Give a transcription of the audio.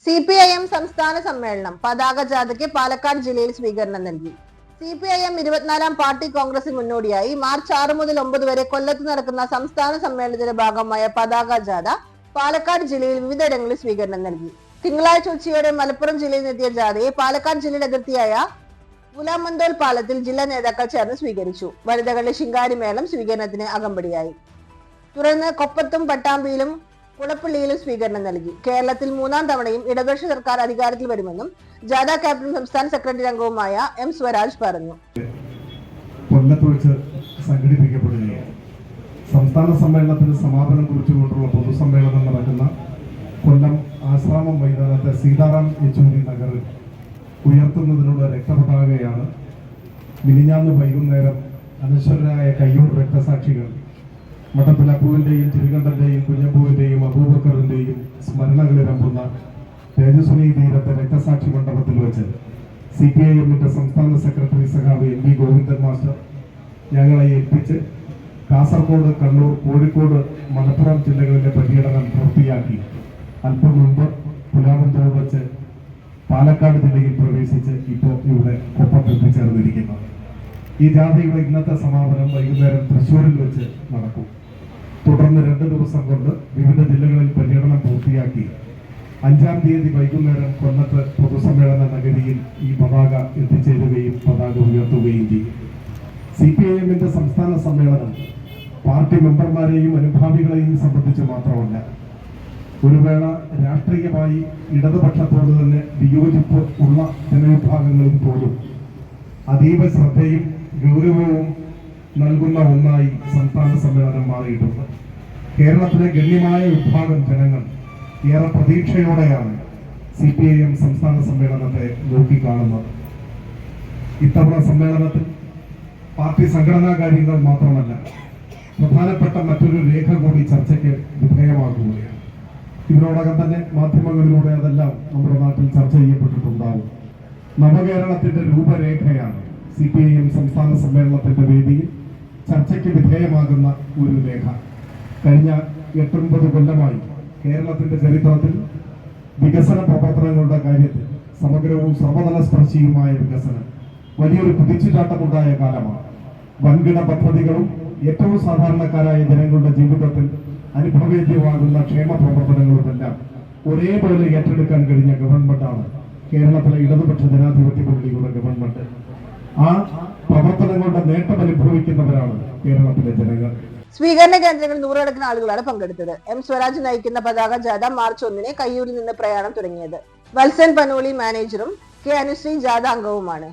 CPIM സംസ്ഥാന സമ്മേളനം പതാക ജാഥയ്ക്ക് പാലക്കാട് ജില്ലയിൽ സ്വീകരണം നൽകി. CPIM 24-ാം പാർട്ടി കോൺഗ്രസിന് മുന്നോടിയായി മാർച്ച് 6 മുതൽ 9 വരെ കൊല്ലത്ത് നടക്കുന്ന സംസ്ഥാന സമ്മേളനത്തിന്റെ ഭാഗമായ പതാക ജാഥ പാലക്കാട് ജില്ലയിൽ വിവിധയിടങ്ങളിൽ സ്വീകരണം നൽകി. തിങ്കളാഴ്ച ഉച്ചയോടെ മലപ്പുറം ജില്ലയിൽ നിന്നെത്തിയ ജാഥയെ പാലക്കാട് ജില്ലയുടെ അതിർത്തിയായ പുലാമന്തോൽ പാലത്തിൽ ജില്ലാ നേതാക്കൾ ചേർന്ന് സ്വീകരിച്ചു. വനിതകളുടെ ശിങ്കാരിമേളം സ്വീകരണത്തിന് അകമ്പടിയായി. തുടർന്ന് കൊപ്പത്തും പട്ടാമ്പിയിലും കുളപ്പള്ളിയിലും സ്വീകരണം നൽകി. കേരളത്തിൽ 3-ാം തവണയും ഇടതുപക്ഷ സർക്കാർ അധികാരത്തിൽ വരുമെന്നും ജാഥ ക്യാപ്റ്റൻ സംസ്ഥാന സെക്രട്ടറി അംഗവുമായ M. സ്വരാജ് പറഞ്ഞു. കൊല്ലത്ത് വെച്ച് സംഘടിപ്പിക്കപ്പെടുകയാണ്. സംസ്ഥാന സമ്മേളനത്തിന് സമാപനം കുറിച്ചുകൊണ്ടുള്ള പൊതുസമ്മേളനം നടക്കുന്ന കൊല്ലം ആശ്രാമം മൈതാനത്തെ സീതാറാം യെച്ചൂരി നഗറിൽ ഉയർത്തുന്നതിനുള്ള രക്തപതാകയാണ് മിനിഞ്ഞാന്ന് വൈകുന്നേരം അനശ്വരരായ കയ്യൂർ രക്തസാക്ഷികൾ മഠത്തിൽ അപ്പുവിന്റെയും തിരുകണ്ഠന്റെയും കുഞ്ഞമ്പുവിന്റെയും അബൂബക്കറിന്റെയും സ്മരണകളിരമ്പുന്ന തേജസ്വിനി തീരത്തെ രക്തസാക്ഷി മണ്ഡപത്തിൽ വെച്ച് CPIMന്റെ സംസ്ഥാന സെക്രട്ടറി സഖാവ് MV ഗോവിന്ദൻ മാസ്റ്റർ ഞങ്ങളെ ഏൽപ്പിച്ച് കാസർഗോഡ്, കണ്ണൂർ, കോഴിക്കോട്, മലപ്പുറം ജില്ലകളിലെ പര്യടനം പൂർത്തിയാക്കി അല്പം മുമ്പ് പുലാമന്തോൾ വെച്ച് പാലക്കാട് ജില്ലയിൽ പ്രവേശിച്ച് ഇപ്പോൾ ഇവിടെ കൊപ്പത്ത് എത്തിച്ചേർന്നിരിക്കുന്നു. ഈ ജാഥയുടെ ഇന്നത്തെ സമാപനം വൈകുന്നേരം തൃശ്ശൂരിൽ വെച്ച് നടക്കും. തുടർന്ന് 2 ദിവസം കൊണ്ട് വിവിധ ജില്ലകളിൽ പര്യടനം പൂർത്തിയാക്കി 5-ാം തീയതി വൈകുന്നേരം കൊല്ലത്ത് പൊതുസമ്മേളന നഗരിയിൽ ഈ പതാക എത്തിച്ചേരുകയും പതാക ഉയർത്തുകയും ചെയ്യും. CPIMന്റെ സംസ്ഥാന സമ്മേളനം പാർട്ടി മെമ്പർമാരെയും അനുഭാവികളെയും സംബന്ധിച്ച് മാത്രമല്ല, ഒരു വേള രാഷ്ട്രീയമായി ഇടതുപക്ഷത്തോട് തന്നെ വിയോജിപ്പ് ഉള്ള ജനവിഭാഗങ്ങളിൽ പോലും അതീവ ശ്രദ്ധയും ഗൗരവവും നൽകുന്ന ഒന്നായി സംസ്ഥാന സമ്മേളനം മാറിയിട്ടുണ്ട്. കേരളത്തിലെ ഗണ്യമായ വിഭാഗം ജനങ്ങൾ ഏറെ പ്രതീക്ഷയോടെയാണ് CPIM സംസ്ഥാന സമ്മേളനത്തെ നോക്കിക്കാണുന്നത്. ഇത്തവണ സമ്മേളനത്തിൽ പാർട്ടി സംഘടനാ കാര്യങ്ങൾ മാത്രമല്ല, പ്രധാനപ്പെട്ട മറ്റൊരു രേഖ കൂടി ചർച്ചയ്ക്ക് വിധേയമാക്കുകയാണ്. ഇതിനോടകം തന്നെ മാധ്യമങ്ങളിലൂടെ അതെല്ലാം നമ്മുടെ നാട്ടിൽ ചർച്ച ചെയ്യപ്പെട്ടിട്ടുണ്ടാവും. നവകേരളത്തിന്റെ രൂപരേഖയാണ് CPIM സംസ്ഥാന സമ്മേളനത്തിന്റെ വേദിയിൽ ചർച്ചയ്ക്ക് വിധേയമാകുന്ന ഒരു രേഖ. കഴിഞ്ഞ 8-9 കൊല്ലമായി കേരളത്തിന്റെ ചരിത്രത്തിൽ വികസന പ്രവർത്തനങ്ങളുടെ കാര്യത്തിൽ സമഗ്രവും സർവതല സ്പർശിയുമായ വികസനം വലിയൊരു കുതിച്ചുചാട്ടമുണ്ടായ കാലമാണ്. വൻകിട പദ്ധതികളും ഏറ്റവും സാധാരണക്കാരായ ജനങ്ങളുടെ ജീവിതത്തിൽ അനുഭവേദ്യമാകുന്ന ക്ഷേമ പ്രവർത്തനങ്ങളുമെല്ലാം ഒരേപോലെ ഏറ്റെടുക്കാൻ കഴിഞ്ഞ ഗവൺമെന്റാണ് കേരളത്തിലെ ഇടതുപക്ഷ ജനാധിപത്യ മുന്നണിയുടെ ഗവൺമെന്റ്. ആ പ്രവർത്തനങ്ങളുടെ നേട്ടം അനുഭവിക്കുന്നവരാണ് കേരളത്തിലെ ജനങ്ങൾ. സ്വീകരണ കേന്ദ്രങ്ങളിൽ 100-കണക്കിന് ആളുകളാണ് പങ്കെടുത്തത്. M. സ്വരാജ് നയിക്കുന്ന പതാക ജാഥ മാർച്ച് 1-ന് കയ്യൂരിൽ നിന്ന് പ്രയാണം തുടങ്ങിയത്. വത്സൻ പനോളി മാനേജറും K. അനുശ്രീ ജാഥ അംഗവുമാണ്.